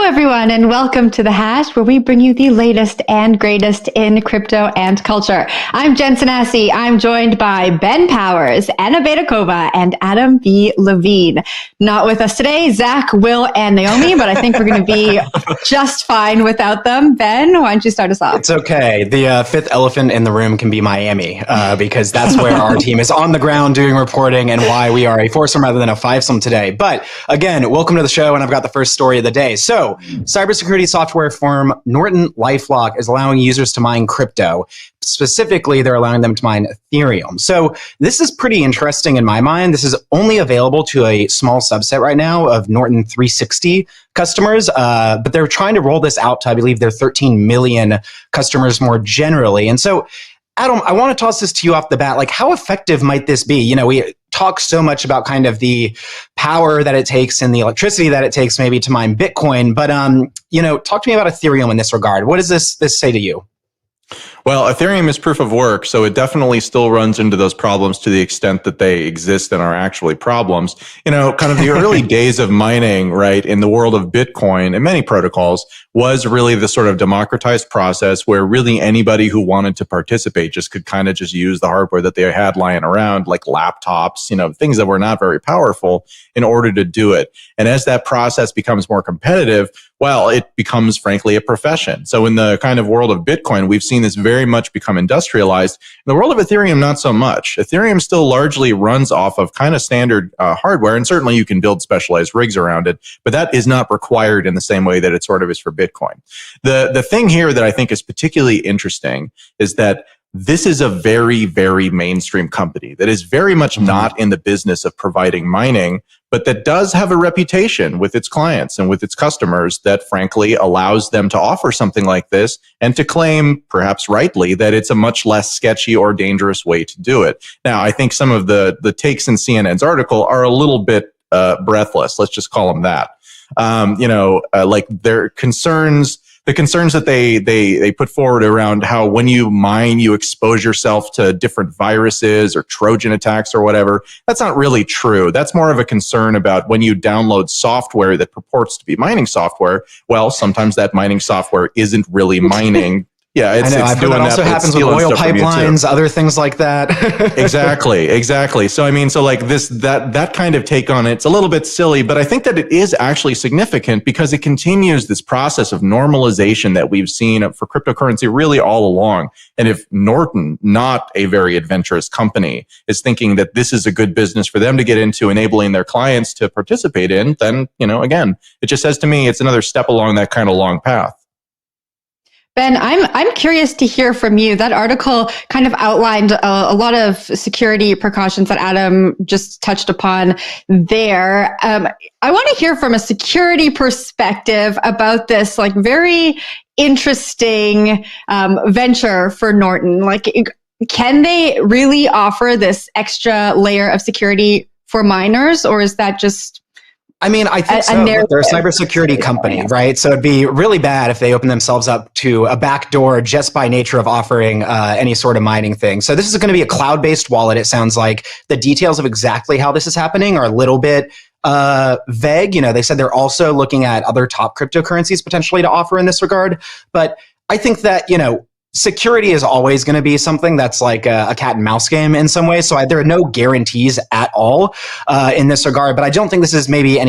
everyone, and welcome to The Hash, where we bring you the latest and greatest in crypto and culture. I'm Jen Sanasie. I'm joined by Ben Powers, Anna Baydakova, and Adam B. Levine. Not with us today, Zack, Will, and Naomi, but I think we're going to be just fine without them. Ben, why don't you start us off? It's okay. The fifth elephant in the room can be Miami, because that's where our team is on the ground doing reporting and why we are a foursome rather than a fivesome today. But again, welcome to the show, and I've got the first story of the day. So, cybersecurity software firm NortonLifeLock is allowing users to mine crypto. Specifically, they're allowing them to mine Ethereum. So this is pretty interesting in my mind. This is only available to a small subset right now of Norton 360 customers, but they're trying to roll this out to, I believe, their 13 million customers more generally. And so, Adam, I want to toss this to you off the bat. Like, how effective might this be? You know, we talk so much about kind of the power that it takes and the electricity that it takes maybe to mine Bitcoin. But, you know, talk to me about Ethereum in this regard. What does this say to you? Well, Ethereum is proof of work, so it definitely still runs into those problems to the extent that they exist and are actually problems. You know, kind of the early days of mining, right, in the world of Bitcoin and many protocols was really the sort of democratized process where really anybody who wanted to participate just could kind of just use the hardware that they had lying around, like laptops, you know, things that were not very powerful in order to do it. And as that process becomes more competitive, well, it becomes, frankly, a profession. So in the kind of world of Bitcoin, we've seen this very much become industrialized. In the world of Ethereum, not so much. Ethereum still largely runs off of kind of standard hardware, and certainly you can build specialized rigs around it, but that is not required in the same way that it sort of is for Bitcoin. The thing here that I think is particularly interesting is that this is a very, very mainstream company that is very much not in the business of providing mining, but that does have a reputation with its clients and with its customers that frankly allows them to offer something like this and to claim, perhaps rightly, that it's a much less sketchy or dangerous way to do it. Now, I think some of the takes in CNN's article are a little bit breathless. Let's just call them that. Like their concerns, the concerns that they put forward around how when you mine, you expose yourself to different viruses or Trojan attacks or whatever. That's not really true. That's more of a concern about when you download software that purports to be mining software. Well, sometimes that mining software isn't really mining. Yeah, it's doing that. Also happens with oil pipelines, other things like that. Exactly. So I mean, so like that kind of take on it's a little bit silly, but I think that it is actually significant because it continues this process of normalization that we've seen for cryptocurrency really all along. And if Norton, not a very adventurous company, is thinking that this is a good business for them to get into, enabling their clients to participate in, then, you know, again, it just says to me it's another step along that kind of long path. Ben, I'm curious to hear from you. That article kind of outlined a lot of security precautions that Adam just touched upon there. I want to hear from a security perspective about this, like, very interesting venture for Norton. Like, can they really offer this extra layer of security for miners, or is that just... I mean, I think so. They're a cybersecurity company, right? So it'd be really bad if they open themselves up to a backdoor just by nature of offering any sort of mining thing. So this is going to be a cloud-based wallet. It sounds like the details of exactly how this is happening are a little bit vague. You know, they said they're also looking at other top cryptocurrencies potentially to offer in this regard. But I think that, you know, security is always going to be something that's like a cat and mouse game in some ways. So there are no guarantees at all in this regard. But I don't think this is maybe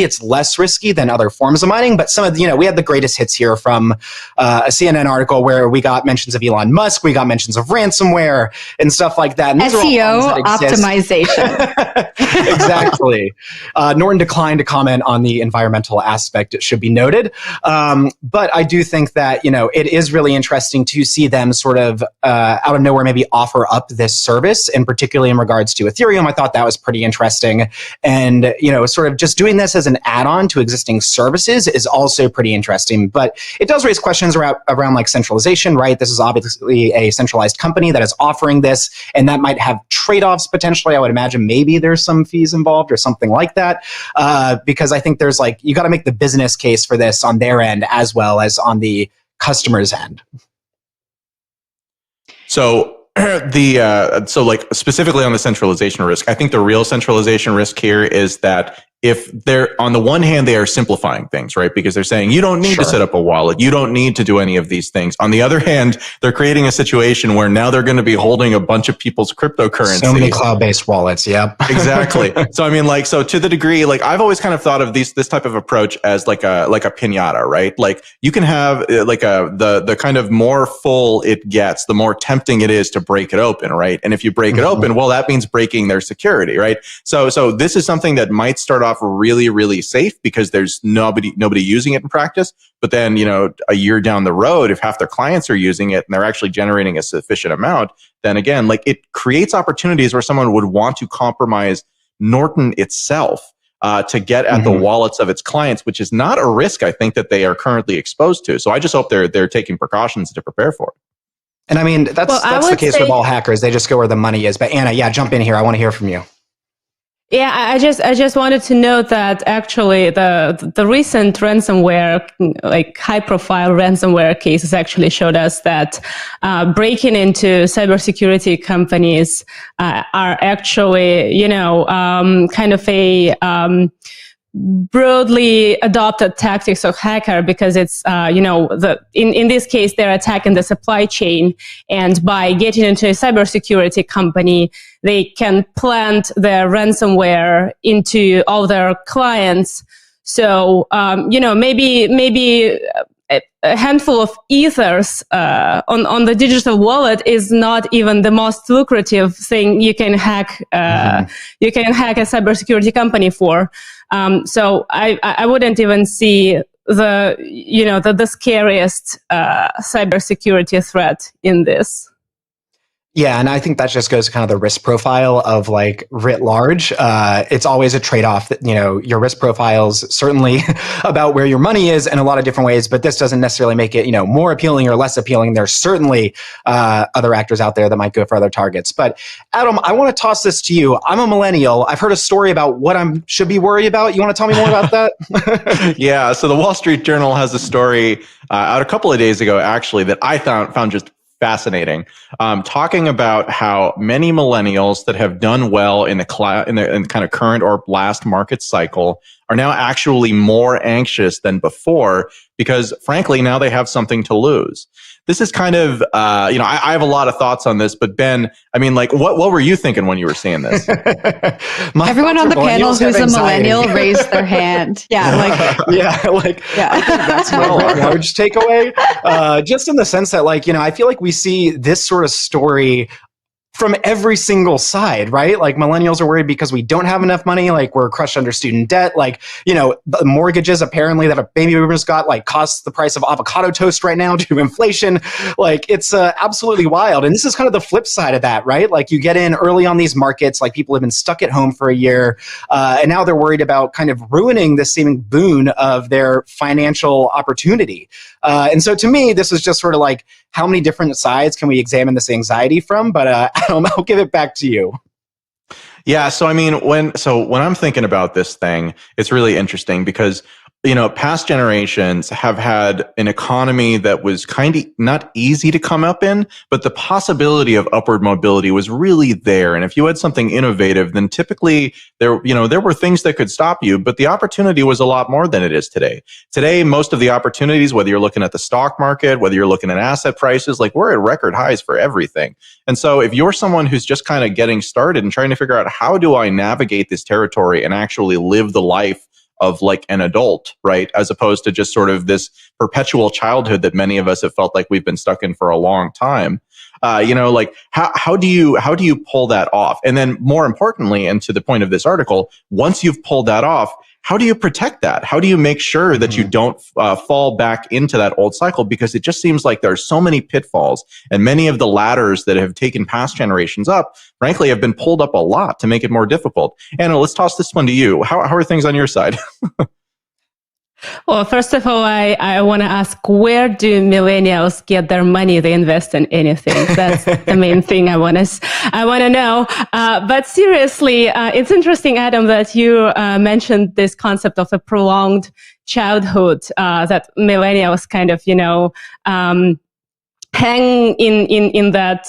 it's less risky than other forms of mining, but some of the, we had the greatest hits here from a CNN article where we got mentions of Elon Musk, we got mentions of ransomware and stuff like that. And SEO optimization. Exactly. Norton declined to comment on the environmental aspect, it should be noted. But I do think that, it is really interesting to see them sort of out of nowhere maybe offer up this service, and particularly in regards to Ethereum. I thought that was pretty interesting. And, sort of just doing this as an add-on to existing services is also pretty interesting. But it does raise questions around like centralization, right? This is obviously a centralized company that is offering this, and that might have trade-offs potentially. I would imagine maybe there's some fees involved or something like that, because I think there's you got to make the business case for this on their end as well as on the customer's end. So specifically on the centralization risk, I think the real centralization risk here is that if they're on the one hand, they are simplifying things, right? Because they're saying you don't need to set up a wallet. You don't need to do any of these things. On the other hand, they're creating a situation where now they're going to be holding a bunch of people's cryptocurrency. So many cloud-based wallets. Yep. Exactly. So, I mean, so to the degree, I've always kind of thought of this type of approach as like a piñata, right? Like you can have the kind of more full it gets, the more tempting it is to break it open, right? And if you break it open, well, that means breaking their security, right? So this is something that might start off really, really safe because there's nobody using it in practice. But then, a year down the road, if half their clients are using it and they're actually generating a sufficient amount, then again, it creates opportunities where someone would want to compromise Norton itself to get at the wallets of its clients, which is not a risk I think that they are currently exposed to. So I just hope they're taking precautions to prepare for it. And I mean, that's the case with all hackers. They just go where the money is. But Anna, jump in here. I want to hear from you. Yeah, I just wanted to note that actually the recent ransomware, high profile ransomware cases actually showed us that breaking into cybersecurity companies are actually, kind of a broadly adopted tactics of hacker because it's, in this case, they're attacking the supply chain. And by getting into a cybersecurity company, they can plant their ransomware into all their clients. So, maybe a handful of ethers on the digital wallet is not even the most lucrative thing you can hack. You can hack a cybersecurity company for. So I wouldn't even see the scariest cybersecurity threat in this. Yeah, and I think that just goes to kind of the risk profile of writ large. It's always a trade-off that, your risk profile's certainly about where your money is in a lot of different ways, but this doesn't necessarily make it, more appealing or less appealing. There's certainly other actors out there that might go for other targets. But Adam, I want to toss this to you. I'm a millennial. I've heard a story about what I should be worried about. You want to tell me more about that? Yeah, so the Wall Street Journal has a story out a couple of days ago, actually, that I found just fascinating, talking about how many millennials that have done well in the kind of current or last market cycle are now actually more anxious than before because, frankly, now they have something to lose. This is kind of, I have a lot of thoughts on this, but Ben, I mean, what were you thinking when you were seeing this? Everyone on the panel who's a millennial raised their hand. Yeah, that's my large takeaway. Just in the sense that, I feel like we see this sort of story from every single side, right? Millennials are worried because we don't have enough money. We're crushed under student debt. The mortgages apparently that baby boomers got cost the price of avocado toast right now due to inflation. It's absolutely wild. And this is kind of the flip side of that, right? You get in early on these markets, people have been stuck at home for a year, and now they're worried about kind of ruining the seeming boon of their financial opportunity. And so to me, this is just sort of how many different sides can we examine this anxiety from? But Adam, I'll give it back to you. Yeah, so I mean, when I'm thinking about this thing, it's really interesting because past generations have had an economy that was kind of not easy to come up in, but the possibility of upward mobility was really there. And if you had something innovative, then typically there were things that could stop you, but the opportunity was a lot more than it is today. Today, most of the opportunities, whether you're looking at the stock market, whether you're looking at asset prices, we're at record highs for everything. And so if you're someone who's just kind of getting started and trying to figure out how do I navigate this territory and actually live the life of an adult, right? As opposed to just sort of this perpetual childhood that many of us have felt like we've been stuck in for a long time. How do you pull that off? And then more importantly, and to the point of this article, once you've pulled that off, how do you protect that? How do you make sure that you don't fall back into that old cycle? Because it just seems like there are so many pitfalls, and many of the ladders that have taken past generations up, frankly, have been pulled up a lot to make it more difficult. Anna, let's toss this one to you. How are things on your side? Well, first of all, I want to ask, where do millennials get their money they invest in anything? That's the main thing I want to know. But seriously, it's interesting, Adam, that you mentioned this concept of a prolonged childhood that millennials kind of, hang in that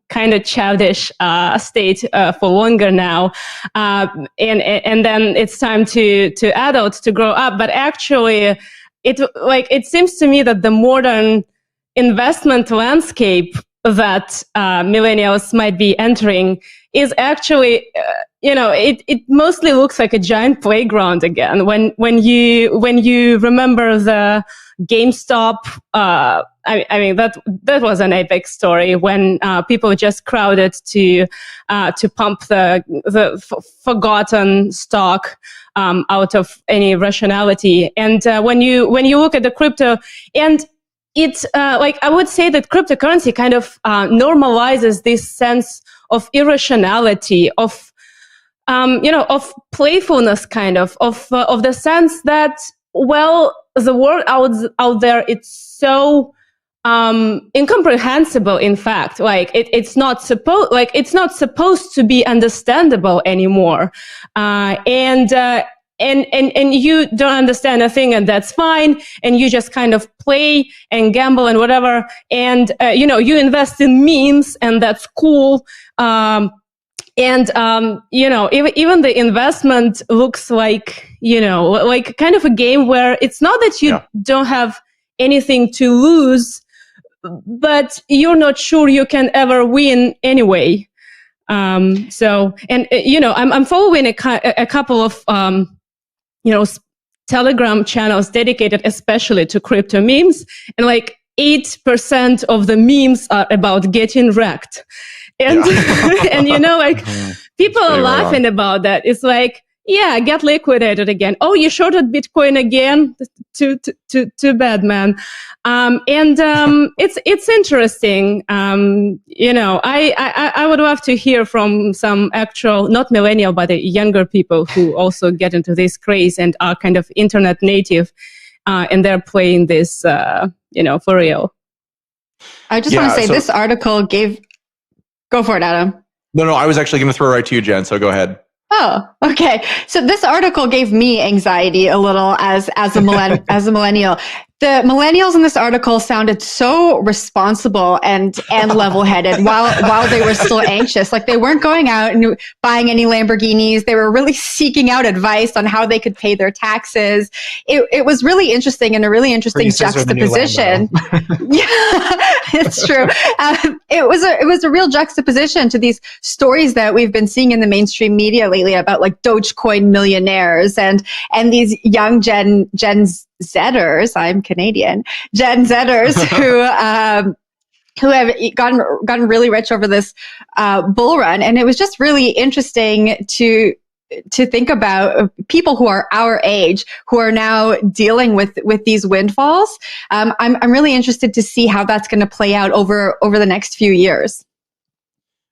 kind of childish state for longer now, and then it's time to adults to grow up. But actually, it seems to me that the modern investment landscape that millennials might be entering is actually, it mostly looks like a giant playground again. When you remember the GameStop, I mean that was an epic story when people just crowded to pump the forgotten stock out of any rationality. And when you look at the crypto, and it's I would say that cryptocurrency kind of normalizes this sense of irrationality, of playfulness, kind of the sense that, well, the world out there, it's so incomprehensible. In fact, it's not supposed to be understandable anymore, and you don't understand a thing, and that's fine, and you just kind of play and gamble and whatever, and you invest in memes, and that's cool. Even the investment looks like kind of a game where it's not that you don't have anything to lose, but you're not sure you can ever win anyway. I'm following a couple of Telegram channels dedicated especially to crypto memes, and 8% of the memes are about getting wrecked. And, people are laughing about that. It's get liquidated again. Oh, you shorted Bitcoin again? Too bad, man. It's interesting. I would love to hear from some actual, not millennial, but younger people who also get into this craze and are kind of internet native, and they're playing this, for real. I just want to say this article go for it, Adam. No, I was actually going to throw right to you, Jen, so go ahead. Oh, okay. So this article gave me anxiety a little as a millennial. The millennials in this article sounded so responsible and level-headed while they were still anxious. They weren't going out and buying any Lamborghinis. They were really seeking out advice on how they could pay their taxes. It was really interesting, and a really interesting juxtaposition. Yeah, it's true. It was a real juxtaposition to these stories that we've been seeing in the mainstream media lately about Dogecoin millionaires and these young Gen Zers. I'm Canadian. Gen Zers who have gotten really rich over this bull run, and it was just really interesting to think about people who are our age who are now dealing with these windfalls. I'm really interested to see how that's going to play out over the next few years.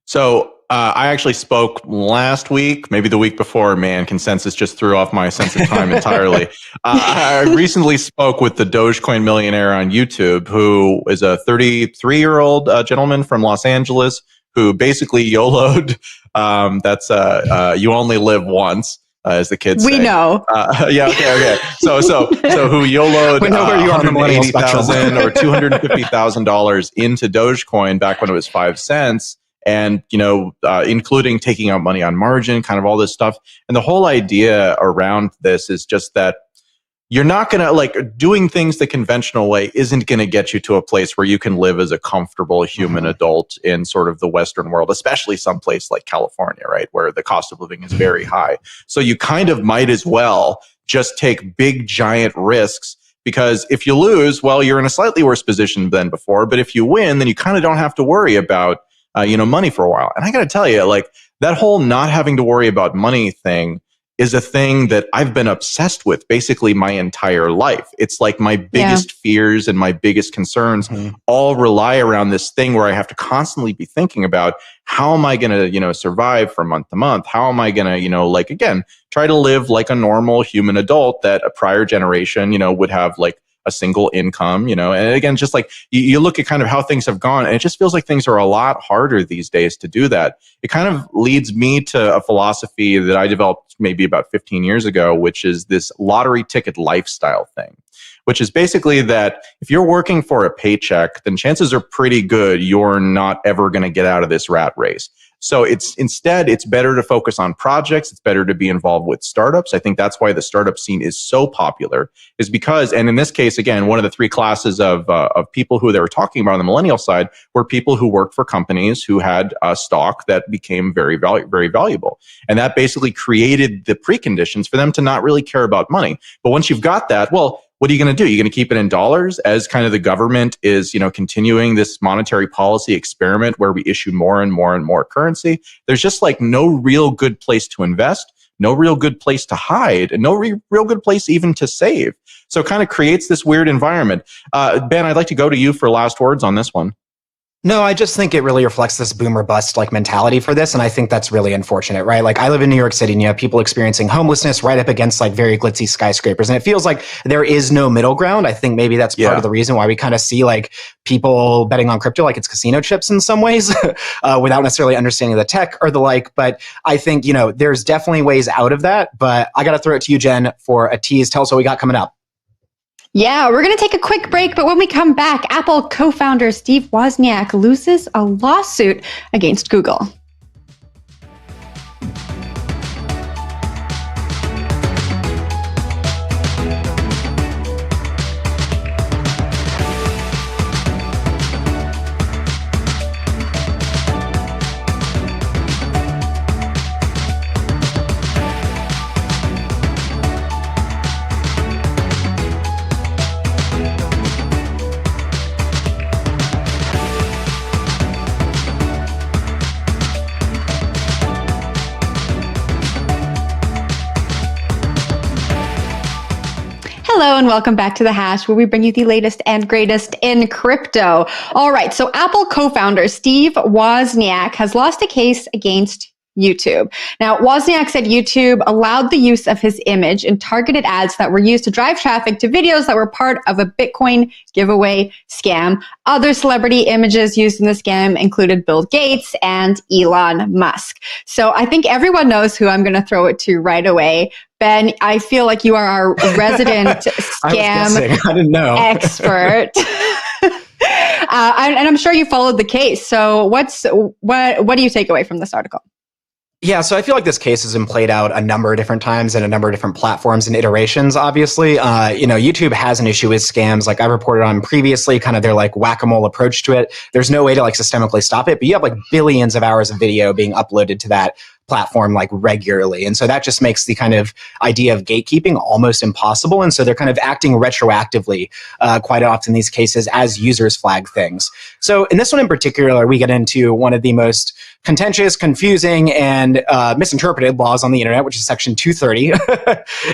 So I actually spoke last week, maybe the week before. Man, consensus just threw off my sense of time entirely. I recently spoke with the Dogecoin millionaire on YouTube, who is a 33-year-old gentleman from Los Angeles who basically YOLO'd. That's you only live once, as the kids say. We know. Okay. So who YOLO'd we know where you are on the millennial spectrum. $180,000 or $250,000 into Dogecoin back when it was 5 cents. And, including taking out money on margin, kind of all this stuff. And the whole idea around this is just that you're not going to, doing things the conventional way isn't going to get you to a place where you can live as a comfortable human adult in sort of the Western world, especially someplace like California, right, where the cost of living is very high. So you kind of might as well just take big, giant risks, because if you lose, well, you're in a slightly worse position than before. But if you win, then you kind of don't have to worry about money for a while. And I got to tell you, that whole not having to worry about money thing is a thing that I've been obsessed with basically my entire life. It's my biggest fears and my biggest concerns all rely around this thing where I have to constantly be thinking about, how am I going to, survive from month to month? How am I going to, again, try to live like a normal human adult that a prior generation, would have a single income, and again, just like you look at kind of how things have gone, and it just feels like things are a lot harder these days to do that. It kind of leads me to a philosophy that I developed maybe about 15 years ago, which is this lottery ticket lifestyle thing, which is basically that if you're working for a paycheck, then chances are pretty good you're not ever going to get out of this rat race. So instead, it's better to focus on projects. It's better to be involved with startups. I think that's why the startup scene is so popular, is because, and in this case, again, one of the three classes of people who they were talking about on the millennial side were people who worked for companies who had stock that became very valuable. And that basically created the preconditions for them to not really care about money. But once you've got that, well, what are you going to do? You're going to keep it in dollars as kind of the government is, continuing this monetary policy experiment where we issue more and more and more currency. There's just like no real good place to invest, no real good place to hide, and no real good place even to save. So it kind of creates this weird environment. Ben, I'd like to go to you for last words on this one. No, I just think it really reflects this boom or bust like mentality for this. And I think that's really unfortunate, right? Like I live in New York City and you have people experiencing homelessness right up against like very glitzy skyscrapers. And it feels like there is no middle ground. I think maybe that's part of the reason why we kind of see like people betting on crypto like it's casino chips in some ways without necessarily understanding the tech or the like. But I think, there's definitely ways out of that. But I got to throw it to you, Jen, for a tease. Tell us what we got coming up. Yeah, we're going to take a quick break, but when we come back, Apple co-founder Steve Wozniak loses a lawsuit against Google. Hello and welcome back to The Hash, where we bring you the latest and greatest in crypto. All right, so Apple co-founder Steve Wozniak has lost a case against YouTube. Now, Wozniak said YouTube allowed the use of his image in targeted ads that were used to drive traffic to videos that were part of a Bitcoin giveaway scam. Other celebrity images used in the scam included Bill Gates and Elon Musk. So I think everyone knows who I'm going to throw it to right away. Ben, I feel like you are our resident scam I didn't know. expert. And I'm sure you followed the case. So what do you take away from this article? Yeah, so I feel like this case has been played out a number of different times and a number of different platforms and iterations, obviously. YouTube has an issue with scams, like I reported on previously, kind of their like whack-a-mole approach to it. There's no way to like systemically stop it, but you have like billions of hours of video being uploaded to that platform like regularly. And so that just makes the kind of idea of gatekeeping almost impossible. And so they're kind of acting retroactively quite often in these cases as users flag things. So in this one in particular, we get into one of the most contentious, confusing, and misinterpreted laws on the internet, which is Section 230,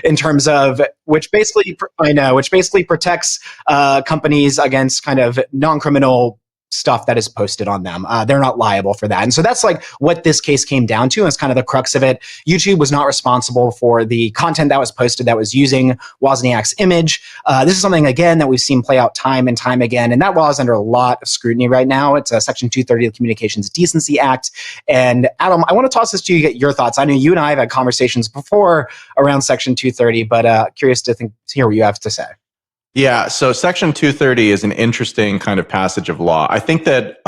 in terms of which basically protects companies against kind of non-criminal stuff that is posted on them. They're not liable for that. And so that's like what this case came down to. And it's kind of the crux of it. YouTube was not responsible for the content that was posted that was using Wozniak's image. This is something, again, that we've seen play out time and time again. And that law is under a lot of scrutiny right now. It's Section 230 of the Communications Decency Act. And Adam, I want to toss this to you to get your thoughts. I know you and I have had conversations before around Section 230, but curious to hear what you have to say. Yeah, so Section 230 is an interesting kind of passage of law. I think that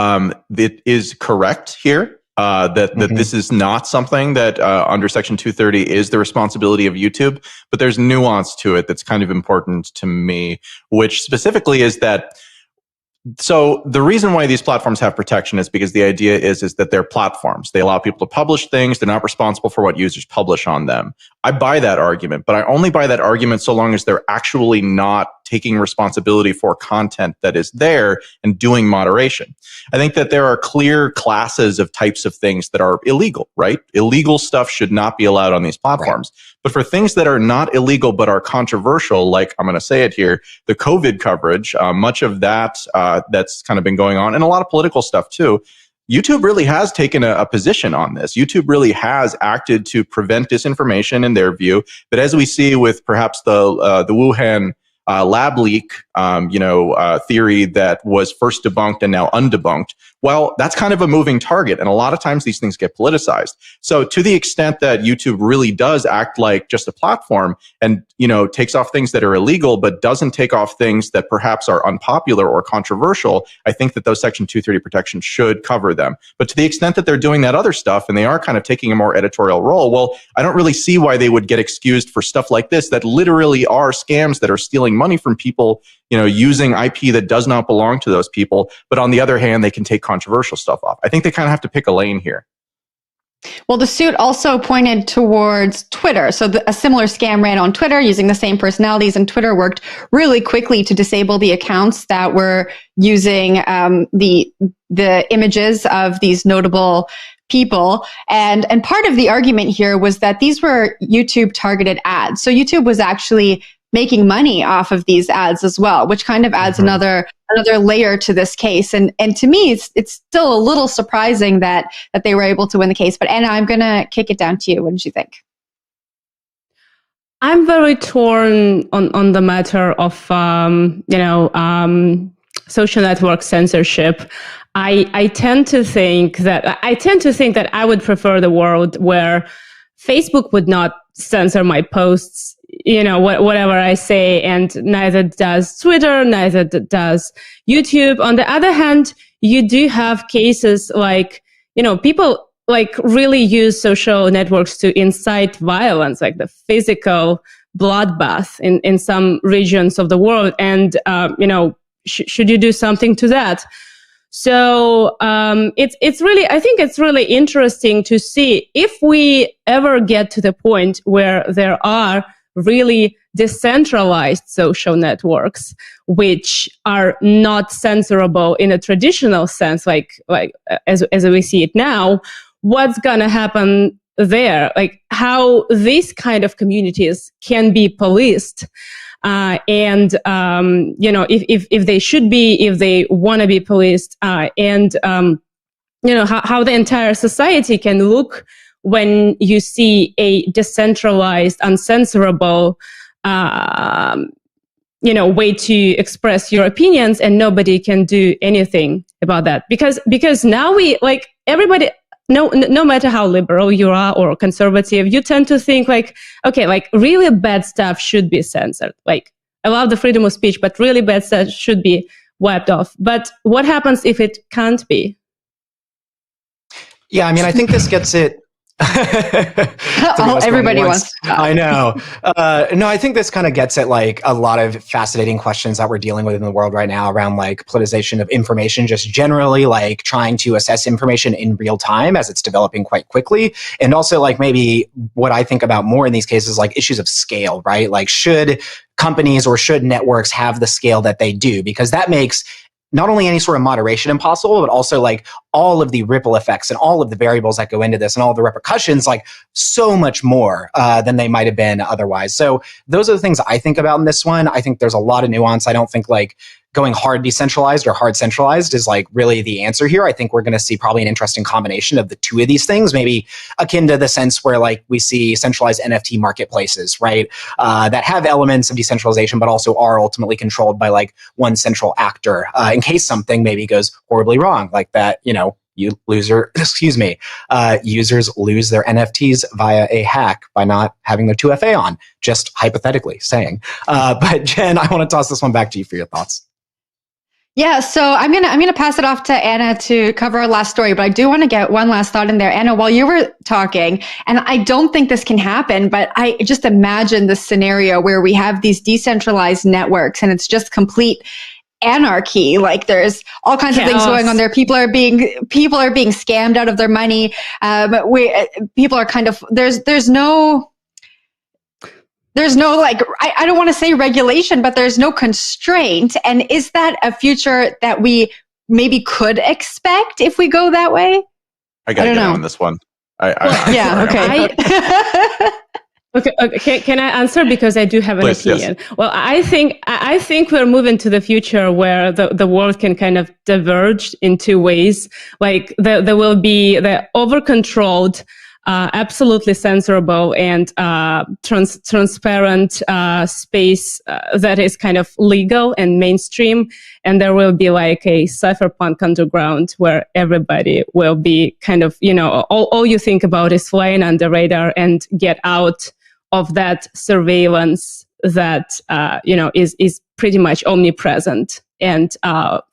it is correct here, that this is not something that under Section 230 is the responsibility of YouTube, but there's nuance to it that's kind of important to me, which specifically is that so the reason why these platforms have protection is because the idea is that they're platforms. They allow people to publish things. They're not responsible for what users publish on them. I buy that argument, but I only buy that argument so long as they're actually not taking responsibility for content that is there and doing moderation. I think that there are clear classes of types of things that are illegal, right? Illegal stuff should not be allowed on these platforms. Right. But for things that are not illegal but are controversial, like I'm going to say it here, the COVID coverage, much of that that's kind of been going on, and a lot of political stuff too, YouTube really has taken a position on this. YouTube really has acted to prevent disinformation in their view. But as we see with perhaps the Wuhan lab leak, theory that was first debunked and now undebunked. Well, that's kind of a moving target. And a lot of times these things get politicized. So to the extent that YouTube really does act like just a platform and, takes off things that are illegal, but doesn't take off things that perhaps are unpopular or controversial, I think that those Section 230 protections should cover them. But to the extent that they're doing that other stuff and they are kind of taking a more editorial role, well, I don't really see why they would get excused for stuff like this that literally are scams that are stealing money from people, using IP that does not belong to those people. But on the other hand, they can take controversial stuff off. I think they kind of have to pick a lane here. Well, the suit also pointed towards Twitter. So a similar scam ran on Twitter using the same personalities, and Twitter worked really quickly to disable the accounts that were using the images of these notable people. And part of the argument here was that these were YouTube targeted ads. So YouTube was actually making money off of these ads as well, which kind of adds another layer to this case. And to me, it's still a little surprising that they were able to win the case. But Anna, I'm going to kick it down to you. What did you think? I'm very torn on the matter of social network censorship. I tend to think that I would prefer the world where Facebook would not censor my posts, whatever I say, and neither does Twitter, neither does YouTube. On the other hand, you do have cases like, people like really use social networks to incite violence, like the physical bloodbath in some regions of the world. And, should you do something to that? So it's really interesting to see if we ever get to the point where there are really decentralized social networks which are not censorable in a traditional sense, like as we see it now. What's gonna happen there? Like how these kind of communities can be policed. If they should be, if they want to be policed, how the entire society can look when you see a decentralized, uncensorable, way to express your opinions, and nobody can do anything about that. Because now everybody, no matter how liberal you are or conservative, you tend to think really bad stuff should be censored. Like, I love the freedom of speech, but really bad stuff should be wiped off. But what happens if it can't be? Yeah, I think this gets it. Everybody wants to talk. I know. No, I think this kind of gets at a lot of fascinating questions that we're dealing with in the world right now around politicization of information, just generally trying to assess information in real time as it's developing quite quickly. And also maybe what I think about more in these cases, issues of scale, right? Should companies or should networks have the scale that they do? Because that makes not only any sort of moderation impossible, but also all of the ripple effects and all of the variables that go into this and all the repercussions, so much more than they might have been otherwise. So those are the things I think about in this one. I think there's a lot of nuance. I don't think going hard decentralized or hard centralized is really the answer here. I think we're going to see probably an interesting combination of the two of these things, maybe akin to the sense where we see centralized NFT marketplaces, right? That have elements of decentralization, but also are ultimately controlled by one central actor in case something maybe goes horribly wrong, like that, users lose their NFTs via a hack by not having their 2FA on, just hypothetically saying. But Jen, I want to toss this one back to you for your thoughts. Yeah, so I'm gonna pass it off to Anna to cover our last story, but I do want to get one last thought in there. Anna, while you were talking, and I don't think this can happen, but I just imagine this scenario where we have these decentralized networks and it's just complete anarchy. There's all kinds of things going on there. People are being scammed out of their money. People are there's no I don't want to say regulation, but there's no constraint. And is that a future that we maybe could expect if we go that way? I got to get on this one. Okay. Okay. Can I answer, because I do have an opinion? Yes. Well, I think we're moving to the future where the world can kind of diverge in two ways. There will be the over-controlled absolutely censorable and transparent space that is kind of legal and mainstream. And there will be like a cypherpunk underground where everybody will be kind of, all you think about is flying under radar and get out of that surveillance that, is pretty much omnipresent and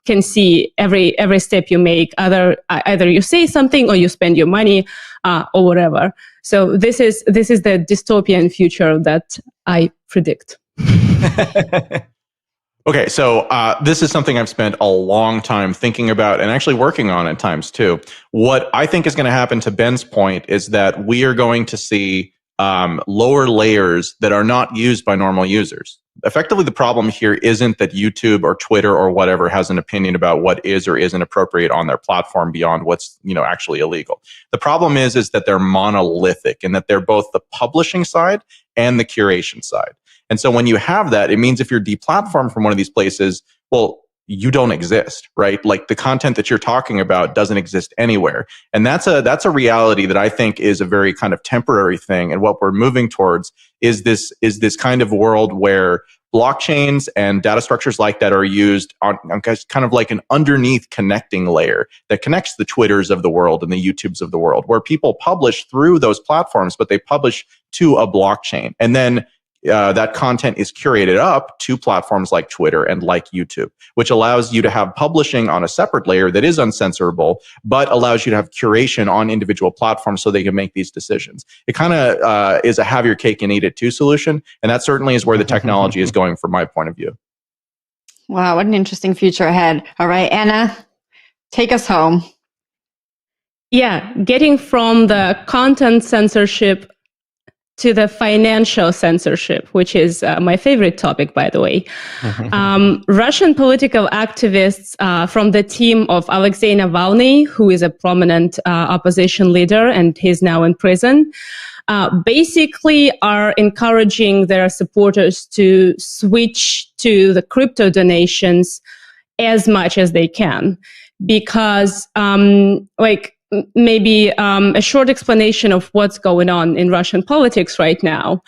can see every step you make. Either you say something or you spend your money or whatever. So this is the dystopian future that I predict. Okay, so this is something I've spent a long time thinking about and actually working on at times too. What I think is going to happen, to Ben's point, is that we are going to see lower layers that are not used by normal users. Effectively, the problem here isn't that YouTube or Twitter or whatever has an opinion about what is or isn't appropriate on their platform beyond what's actually illegal. The problem is that they're monolithic and that they're both the publishing side and the curation side. And so when you have that, it means if you're deplatformed from one of these places, well, you don't exist, right? Like the content that you're talking about doesn't exist anywhere. And that's a reality that I think is a very kind of temporary thing. And what we're moving towards is this kind of world where blockchains and data structures like that are used on kind of like an underneath connecting layer that connects the Twitters of the world and the YouTubes of the world, where people publish through those platforms, but they publish to a blockchain. And then that content is curated up to platforms like Twitter and like YouTube, which allows you to have publishing on a separate layer that is uncensorable, but allows you to have curation on individual platforms so they can make these decisions. It kind of is a have your cake and eat it too solution. And that certainly is where the technology is going from my point of view. Wow, what an interesting future ahead. All right, Anna, take us home. Yeah, getting from the content censorship to the financial censorship, which is my favorite topic, by the way. Russian political activists from the team of Alexei Navalny, who is a prominent opposition leader and he's now in prison, basically are encouraging their supporters to switch to the crypto donations as much as they can. Because maybe a short explanation of what's going on in Russian politics right now.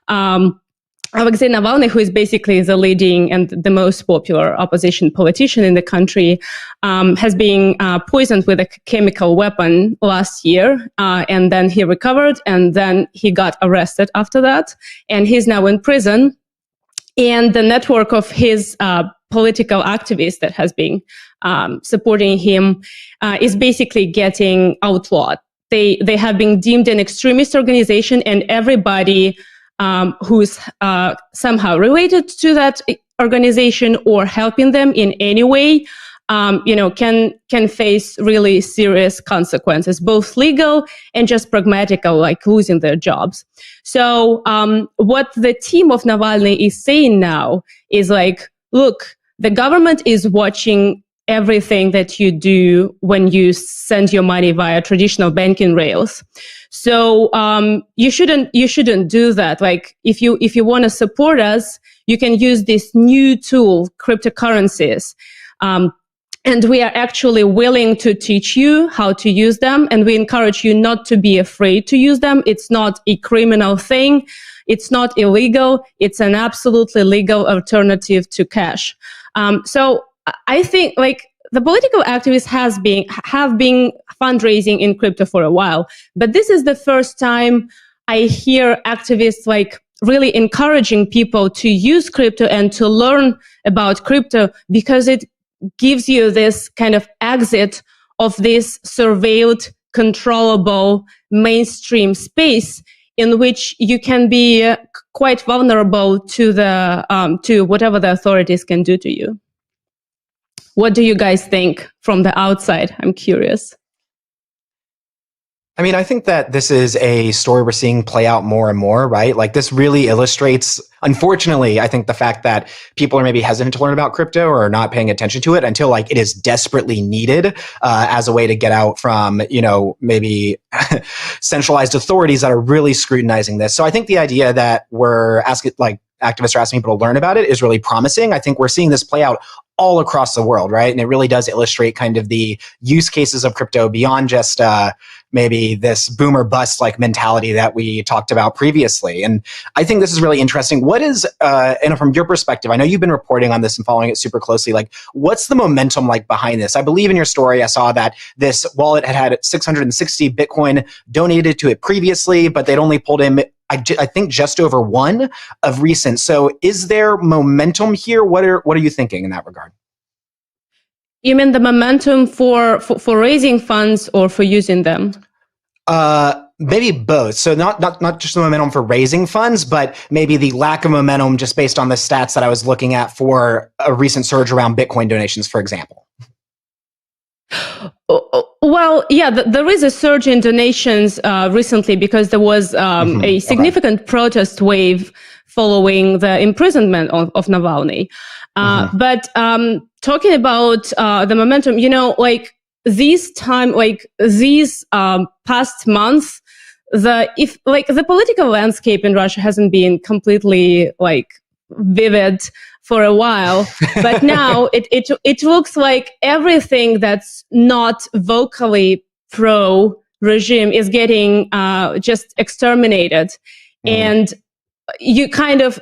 Alexei Navalny, who is basically the leading and the most popular opposition politician in the country, has been poisoned with a chemical weapon last year, and then he recovered, and then he got arrested after that, and he's now in prison. And the network of his political activists that has been supporting him is basically getting outlawed. They have been deemed an extremist organization, and everybody who's somehow related to that organization or helping them in any way, can face really serious consequences, both legal and just pragmatical, like losing their jobs. So what the team of Navalny is saying now is like, look, the government is watching everything that you do when you send your money via traditional banking rails. So you shouldn't do that. Like if you want to support us, you can use this new tool, cryptocurrencies. And we are actually willing to teach you how to use them. And we encourage you not to be afraid to use them. It's not a criminal thing. It's not illegal. It's an absolutely legal alternative to cash. So I think like the political activists have been fundraising in crypto for a while, but this is the first time I hear activists like really encouraging people to use crypto and to learn about crypto, because it gives you this kind of exit of this surveilled, controllable mainstream space in which you can be quite vulnerable to to whatever the authorities can do to you. What do you guys think from the outside? I'm curious. I mean, I think that this is a story we're seeing play out more and more, right? Like this really illustrates, unfortunately, I think the fact that people are maybe hesitant to learn about crypto or are not paying attention to it until like it is desperately needed as a way to get out from, maybe centralized authorities that are really scrutinizing this. So I think the idea that we're asking, like, activists are asking people to learn about it is really promising. I think we're seeing this play out all across the world, right? And it really does illustrate kind of the use cases of crypto beyond just maybe this boom or bust like mentality that we talked about previously. And I think this is really interesting. What is, and from your perspective, I know you've been reporting on this and following it super closely, like what's the momentum like behind this? I believe in your story, I saw that this wallet had 660 Bitcoin donated to it previously, but they'd only pulled in, I think, just over one of recent. So is there momentum here? What are you thinking in that regard? You mean the momentum for raising funds or for using them? Maybe both. So not just the momentum for raising funds, but maybe the lack of momentum just based on the stats that I was looking at for a recent surge around Bitcoin donations, for example. Well, yeah, there is a surge in donations recently because there was a significant protest wave following the imprisonment of Navalny. But talking about the momentum, like these past months, the political landscape in Russia hasn't been completely vivid for a while, but now it looks like everything that's not vocally pro regime is getting just exterminated, and you kind of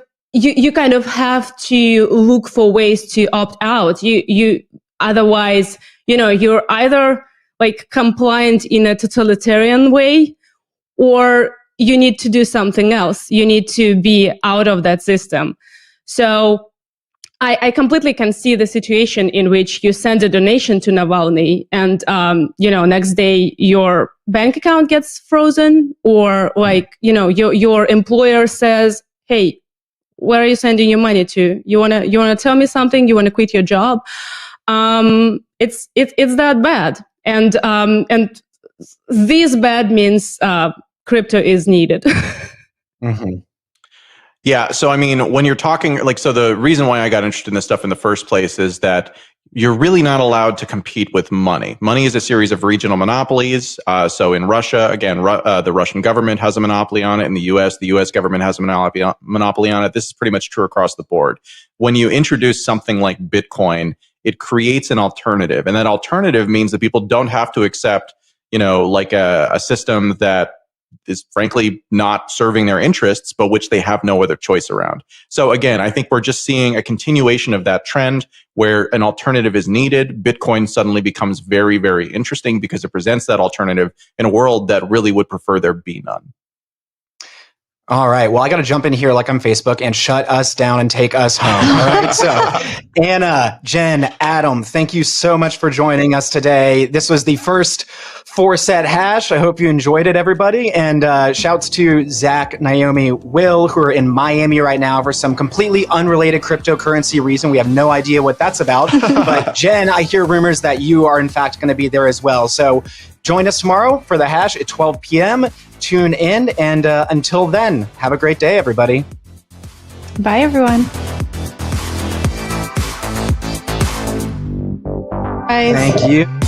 have to look for ways to opt out. You otherwise, you're either compliant in a totalitarian way, or you need to do something else. You need to be out of that system. So I completely can see the situation in which you send a donation to Navalny and, next day your bank account gets frozen, or your employer says, hey, where are you sending your money to? You want to tell me something? You want to quit your job? It's that bad. And this bad means, crypto is needed. Yeah. So, I mean, when you're talking, so the reason why I got interested in this stuff in the first place is that you're really not allowed to compete with money. Money is a series of regional monopolies. So in Russia, again, the Russian government has a monopoly on it. In the US government has a monopoly on it. This is pretty much true across the board. When you introduce something like Bitcoin, it creates an alternative. And that alternative means that people don't have to accept, a system that is frankly not serving their interests, but which they have no other choice around. So again, I think we're just seeing a continuation of that trend where an alternative is needed. Bitcoin suddenly becomes very, very interesting because it presents that alternative in a world that really would prefer there be none. All right. Well, I got to jump in here like I'm Facebook and shut us down and take us home. All right. So Anna, Jen, Adam, thank you so much for joining us today. This was the first 4-set hash. I hope you enjoyed it, everybody. And shouts to Zack, Naomi, Will, who are in Miami right now for some completely unrelated cryptocurrency reason. We have no idea what that's about. But Jen, I hear rumors that you are in fact going to be there as well. So join us tomorrow for the hash at 12 p.m. Tune in. And until then, have a great day, everybody. Bye, everyone. Bye. Thank you.